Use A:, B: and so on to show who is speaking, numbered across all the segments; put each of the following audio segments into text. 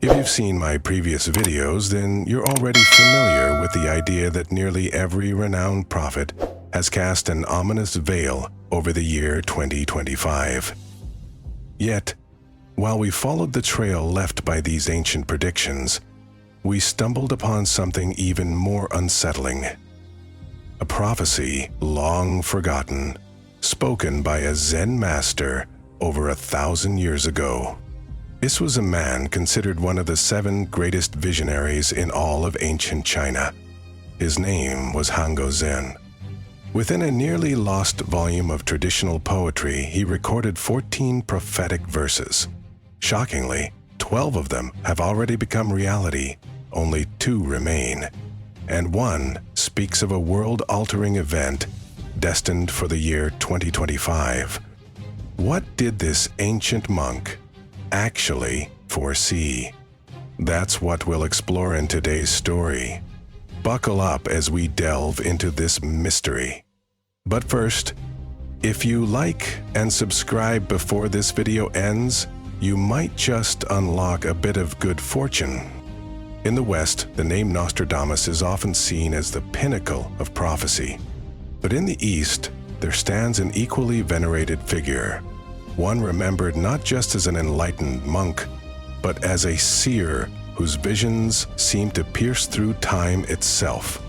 A: If you've seen my previous videos, then you're already familiar with the idea that nearly every renowned prophet has cast an ominous veil over the year 2025. Yet, while we followed the trail left by these ancient predictions, we stumbled upon something even more unsettling. A prophecy long forgotten, spoken by a Zen master over 1,000 years ago. This was a man considered one of the 7 greatest visionaries in all of ancient China. His name was Huangbo Xiyun. Within a nearly lost volume of traditional poetry, he recorded 14 prophetic verses. Shockingly, 12 of them have already become reality. Only 2 remain, and one speaks of a world-altering event destined for the year 2025. What did this ancient monk actually foresee? That's what we'll explore in today's story. Buckle up as we delve into this mystery. But first, if you like and subscribe before this video ends, you might just unlock a bit of good fortune. In the West, the name Nostradamus is often seen as the pinnacle of prophecy. But in the East, there stands an equally venerated figure, one remembered not just as an enlightened monk, but as a seer whose visions seem to pierce through time itself.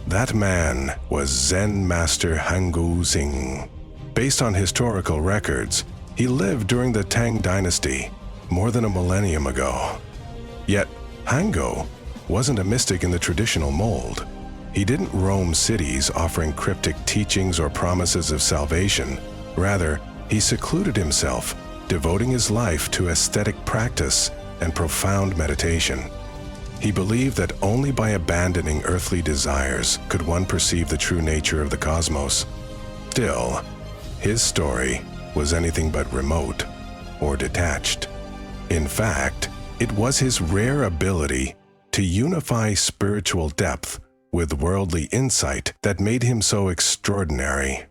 A: That man was Zen master Huangbo Xiyun. Based on historical records, he lived during the Tang Dynasty, more than a millennium ago. Yet, Huangbo wasn't a mystic in the traditional mold. He didn't roam cities offering cryptic teachings or promises of salvation. Rather, he secluded himself, devoting his life to aesthetic practice and profound meditation. He believed that only by abandoning earthly desires could one perceive the true nature of the cosmos. Still, his story was anything but remote or detached. In fact, it was his rare ability to unify spiritual depth with worldly insight that made him so extraordinary.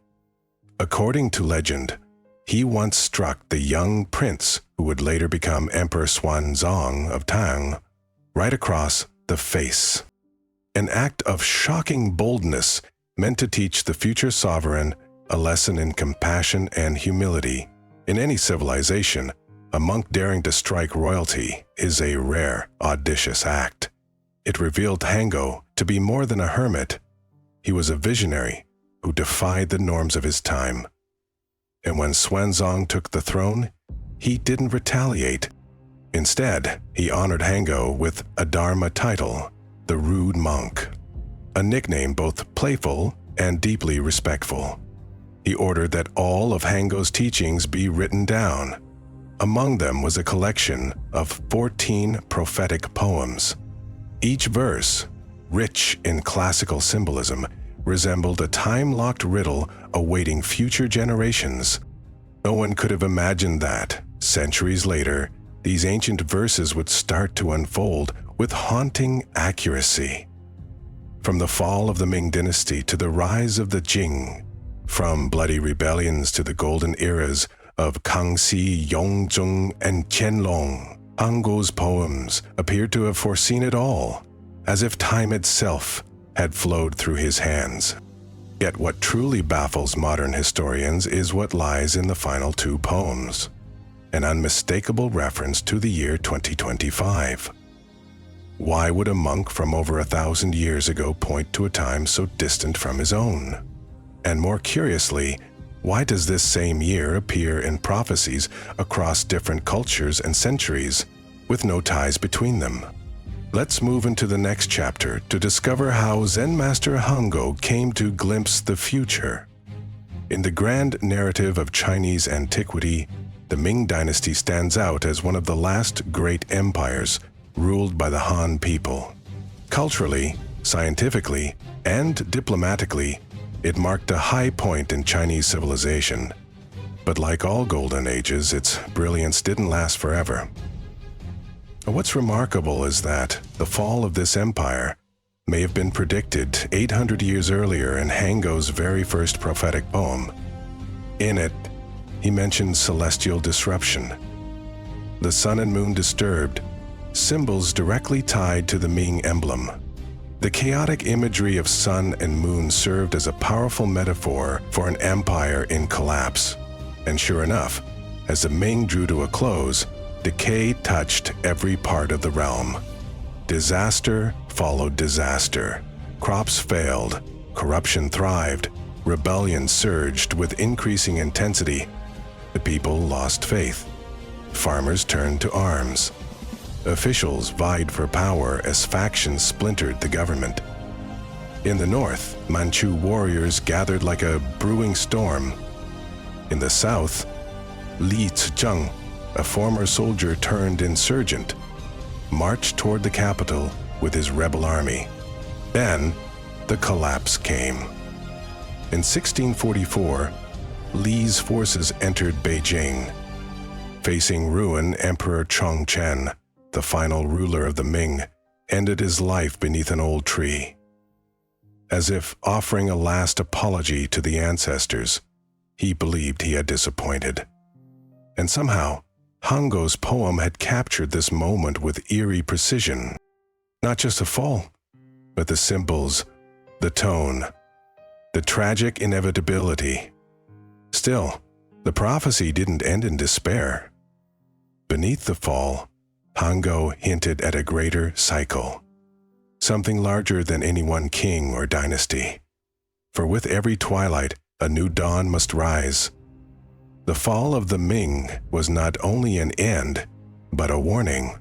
A: According to legend, he once struck the young prince who would later become Emperor Xuanzang of Tang right across the face. An act of shocking boldness meant to teach the future sovereign a lesson in compassion and humility. In any civilization, a monk daring to strike royalty is a rare, audacious act. It revealed Huangbo to be more than a hermit. He was a visionary who defied the norms of his time. And when Xuanzang took the throne, he didn't retaliate. Instead, he honored Huangbo with a Dharma title, the Rude Monk, a nickname both playful and deeply respectful. He ordered that all of Huangbo's teachings be written down. Among them was a collection of 14 prophetic poems. Each verse, rich in classical symbolism, resembled a time-locked riddle awaiting future generations. No one could have imagined that, centuries later, these ancient verses would start to unfold with haunting accuracy. From the fall of the Ming Dynasty to the rise of the Jing, from bloody rebellions to the golden eras of Kangxi, Yongzheng, and Qianlong, Huangbo's poems appeared to have foreseen it all, as if time itself had flowed through his hands. Yet what truly baffles modern historians is what lies in the final 2 poems, an unmistakable reference to the year 2025. Why would a monk from over 1,000 years ago point to a time so distant from his own? And more curiously, why does this same year appear in prophecies across different cultures and centuries, with no ties between them? Let's move into the next chapter to discover how Zen Master Huangbo came to glimpse the future. In the grand narrative of Chinese antiquity, the Ming Dynasty stands out as one of the last great empires ruled by the Han people. Culturally, scientifically, and diplomatically, it marked a high point in Chinese civilization. But like all golden ages, its brilliance didn't last forever. What's remarkable is that the fall of this empire may have been predicted 800 years earlier in Huangbo's very first prophetic poem. In it, he mentions celestial disruption. The sun and moon disturbed, symbols directly tied to the Ming emblem. The chaotic imagery of sun and moon served as a powerful metaphor for an empire in collapse. And sure enough, as the Ming drew to a close, decay touched every part of the realm. Disaster followed disaster. Crops failed, corruption thrived, rebellion surged with increasing intensity. The people lost faith. Farmers turned to arms. Officials vied for power as factions splintered the government. In the north, Manchu warriors gathered like a brewing storm. In the south, Li Zizheng, a former soldier turned insurgent, marched toward the capital with his rebel army. Then, the collapse came. In 1644, Li's forces entered Beijing. Facing ruin, Emperor Chongchen, the final ruler of the Ming, ended his life beneath an old tree. As if offering a last apology to the ancestors, he believed he had disappointed. And somehow, Huangbo's poem had captured this moment with eerie precision. Not just the fall, but the symbols, the tone, the tragic inevitability. Still, the prophecy didn't end in despair. Beneath the fall, Huangbo hinted at a greater cycle, something larger than any one king or dynasty. For with every twilight, a new dawn must rise. The fall of the Ming was not only an end, but a warning.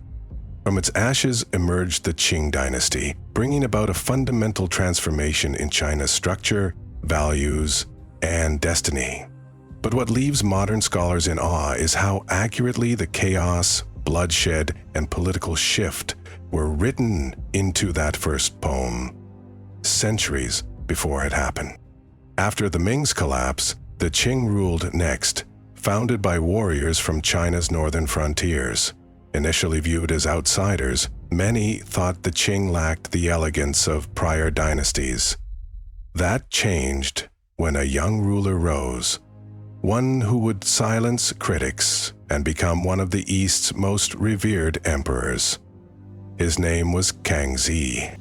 A: From its ashes emerged the Qing dynasty, bringing about a fundamental transformation in China's structure, values, and destiny. But what leaves modern scholars in awe is how accurately the chaos, bloodshed, and political shift were written into that first poem, centuries before it happened. After the Ming's collapse, the Qing ruled next, founded by warriors from China's northern frontiers. Initially viewed as outsiders, many thought the Qing lacked the elegance of prior dynasties. That changed when a young ruler rose, one who would silence critics and become one of the East's most revered emperors. His name was Kangxi.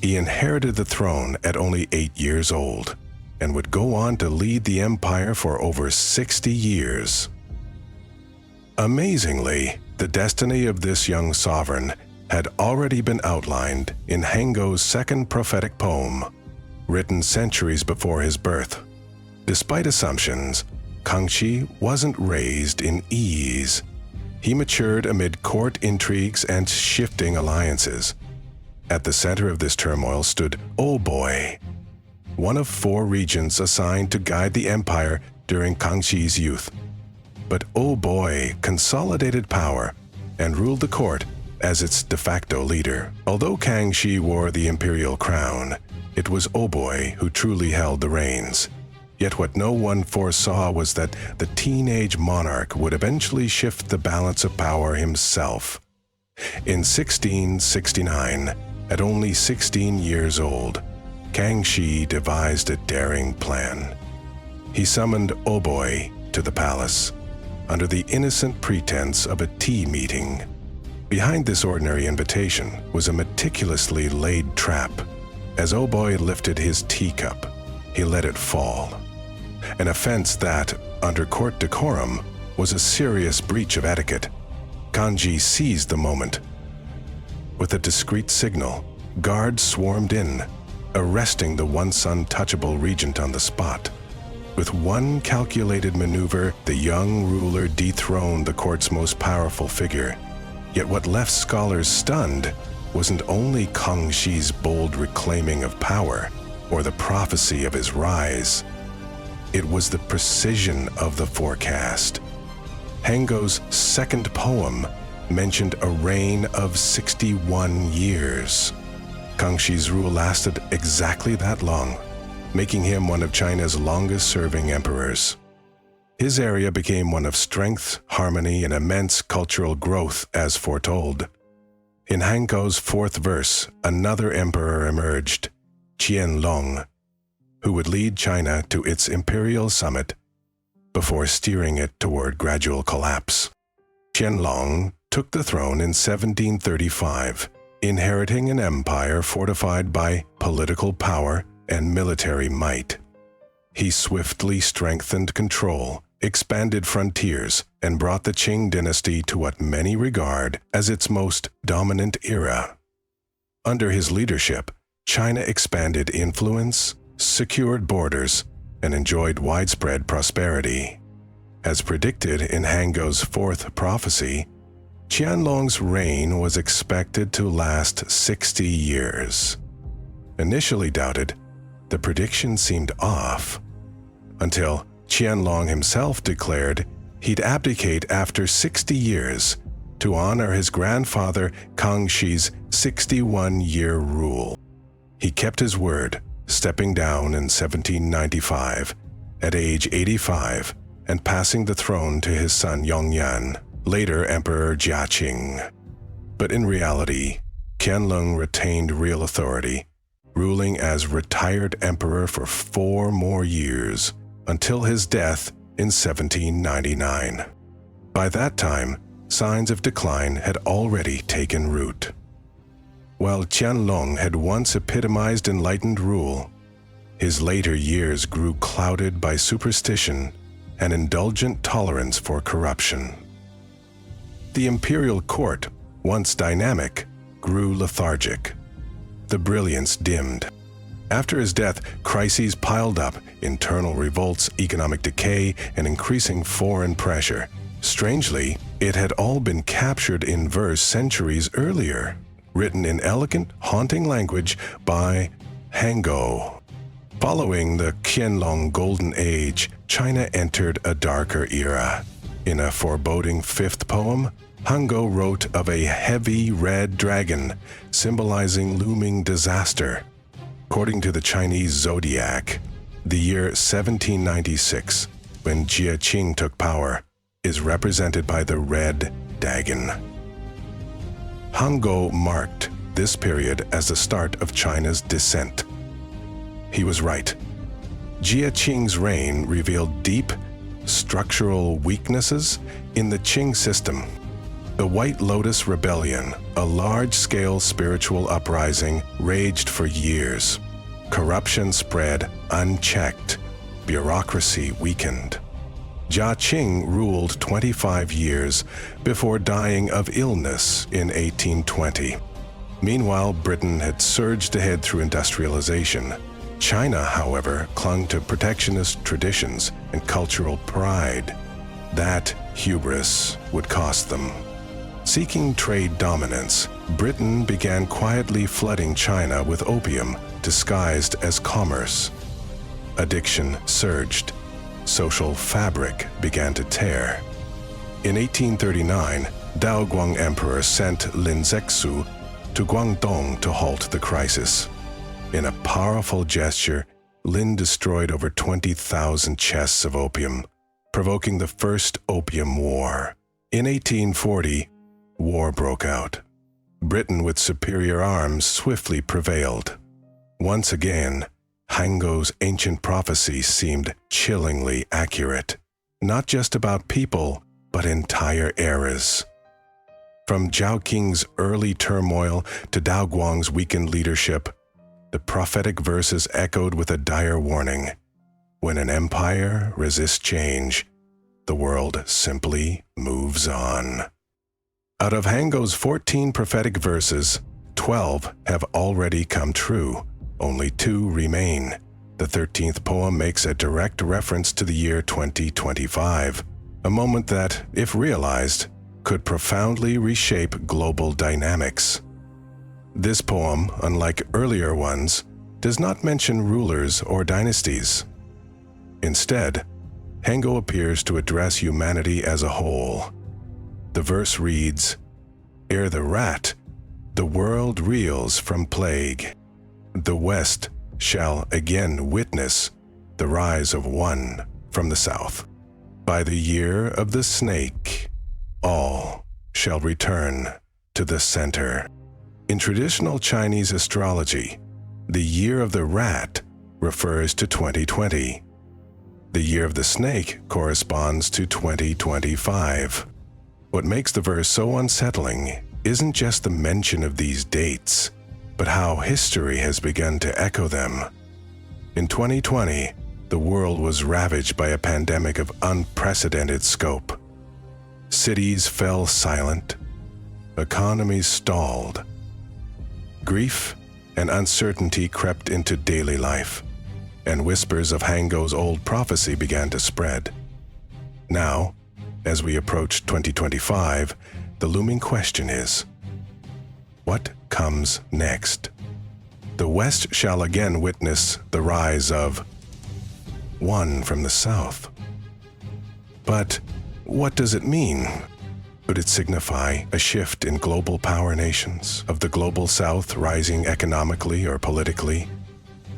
A: He inherited the throne at only 8 years old and would go on to lead the empire for over 60 years. Amazingly, the destiny of this young sovereign had already been outlined in Huangbo's second prophetic poem, written centuries before his birth. Despite assumptions, Kangxi wasn't raised in ease. He matured amid court intrigues and shifting alliances. At the center of this turmoil stood Oboy, one of 4 regents assigned to guide the empire during Kangxi's youth. But Oboy consolidated power and ruled the court as its de facto leader. Although Kangxi wore the imperial crown, it was Oboy who truly held the reins. Yet what no one foresaw was that the teenage monarch would eventually shift the balance of power himself. In 1669, at only 16 years old, Kangxi devised a daring plan. He summoned Oboy to the palace, under the innocent pretense of a tea meeting. Behind this ordinary invitation was a meticulously laid trap. As Oboy lifted his teacup, he let it fall. An offense that, under court decorum, was a serious breach of etiquette. Kangxi seized the moment. With a discreet signal, guards swarmed in, arresting the once untouchable regent on the spot. With one calculated maneuver, the young ruler dethroned the court's most powerful figure. Yet what left scholars stunned wasn't only Kangxi's bold reclaiming of power or the prophecy of his rise. It was the precision of the forecast. Huangbo's second poem mentioned a reign of 61 years. Kangxi's rule lasted exactly that long, making him one of China's longest-serving emperors. His area became one of strength, harmony, and immense cultural growth as foretold. In Huangbo's 4th verse, another emperor emerged, Qianlong, who would lead China to its imperial summit before steering it toward gradual collapse. Qianlong took the throne in 1735, inheriting an empire fortified by political power and military might. He swiftly strengthened control, expanded frontiers, and brought the Qing dynasty to what many regard as its most dominant era. Under his leadership, China expanded influence, secured borders, and enjoyed widespread prosperity. As predicted in Huangbo's fourth prophecy, Qianlong's reign was expected to last 60 years. Initially doubted, the prediction seemed off, until Qianlong himself declared he'd abdicate after 60 years to honor his grandfather Kangxi's 61-year rule. He kept his word, stepping down in 1795 at age 85 and passing the throne to his son Yongyan, later Emperor Jiaqing. But in reality, Qianlong retained real authority, ruling as retired emperor for 4 more years until his death in 1799. By that time, signs of decline had already taken root. While Qianlong had once epitomized enlightened rule, his later years grew clouded by superstition and indulgent tolerance for corruption. The imperial court, once dynamic, grew lethargic. The brilliance dimmed. After his death, crises piled up: internal revolts, economic decay, and increasing foreign pressure. Strangely, it had all been captured in verse centuries earlier, written in elegant, haunting language by Huangbo. Following the Qianlong Golden Age, China entered a darker era. In a foreboding fifth poem, Huangbo wrote of a heavy red dragon symbolizing looming disaster. According to the Chinese zodiac, the year 1796, when Jiaqing took power, is represented by the red dragon. Huangbo marked this period as the start of China's descent. He was right. Jiaqing's reign revealed deep structural weaknesses in the Qing system. The White Lotus Rebellion, a large-scale spiritual uprising, raged for years. Corruption spread unchecked. Bureaucracy weakened. Jiaqing ruled 25 years before dying of illness in 1820. Meanwhile, Britain had surged ahead through industrialization. China, however, clung to protectionist traditions and cultural pride. That hubris would cost them. Seeking trade dominance, Britain began quietly flooding China with opium disguised as commerce. Addiction surged. Social fabric began to tear. In 1839, Daoguang Emperor sent Lin Zexu to Guangdong to halt the crisis. In a powerful gesture, Lin destroyed over 20,000 chests of opium, provoking the First Opium War. In 1840, war broke out. Britain, with superior arms, swiftly prevailed. Once again, Huangbo's ancient prophecy seemed chillingly accurate, not just about people, but entire eras. From Zhao Qing's early turmoil to Daoguang's weakened leadership, the prophetic verses echoed with a dire warning. When an empire resists change, the world simply moves on. Out of Huangbo's 14 prophetic verses, 12 have already come true. Only 2 remain. The 13th poem makes a direct reference to the year 2025, a moment that, if realized, could profoundly reshape global dynamics. This poem, unlike earlier ones, does not mention rulers or dynasties. Instead, Huangbo appears to address humanity as a whole. The verse reads, "Ere the rat, the world reels from plague. The West shall again witness the rise of one from the South. By the year of the snake, all shall return to the center." In traditional Chinese astrology, the year of the rat refers to 2020. The year of the snake corresponds to 2025. What makes the verse so unsettling isn't just the mention of these dates, but how history has begun to echo them. In 2020, the world was ravaged by a pandemic of unprecedented scope. Cities fell silent, economies stalled. Grief and uncertainty crept into daily life, and whispers of Huangbo's old prophecy began to spread. Now, as we approach 2025, the looming question is, what comes next? The West shall again witness the rise of one from the South. But what does it mean? Could it signify a shift in global power nations, of the global South rising economically or politically?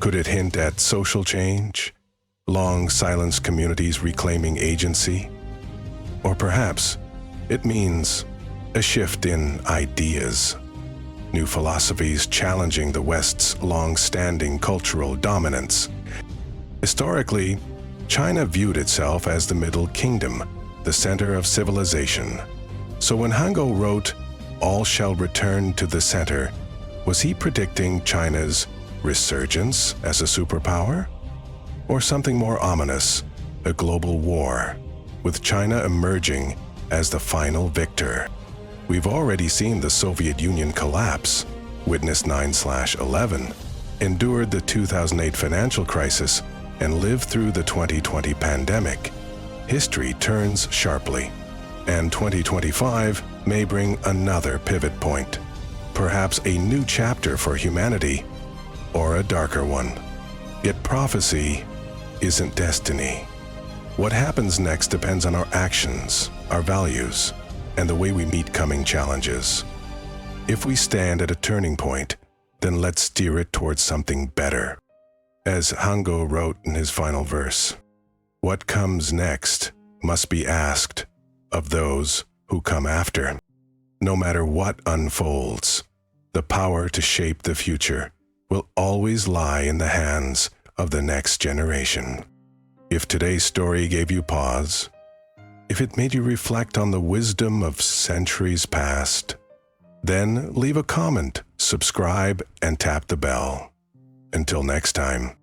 A: Could it hint at social change, long silenced communities reclaiming agency? Or perhaps it means a shift in ideas, new philosophies challenging the West's long-standing cultural dominance. Historically, China viewed itself as the Middle Kingdom, the center of civilization. So when Huangbo wrote, "All shall return to the center," was he predicting China's resurgence as a superpower? Or something more ominous, a global war, with China emerging as the final victor? We've already seen the Soviet Union collapse, witnessed 9/11, endured the 2008 financial crisis, and lived through the 2020 pandemic. History turns sharply, and 2025 may bring another pivot point, perhaps a new chapter for humanity, or a darker one. Yet prophecy isn't destiny. What happens next depends on our actions, our values, and the way we meet coming challenges. If we stand at a turning point, then let's steer it towards something better. As Huangbo wrote in his final verse, what comes next must be asked of those who come after. No matter what unfolds, the power to shape the future will always lie in the hands of the next generation. If today's story gave you pause, if it made you reflect on the wisdom of centuries past, then leave a comment, subscribe, and tap the bell. Until next time.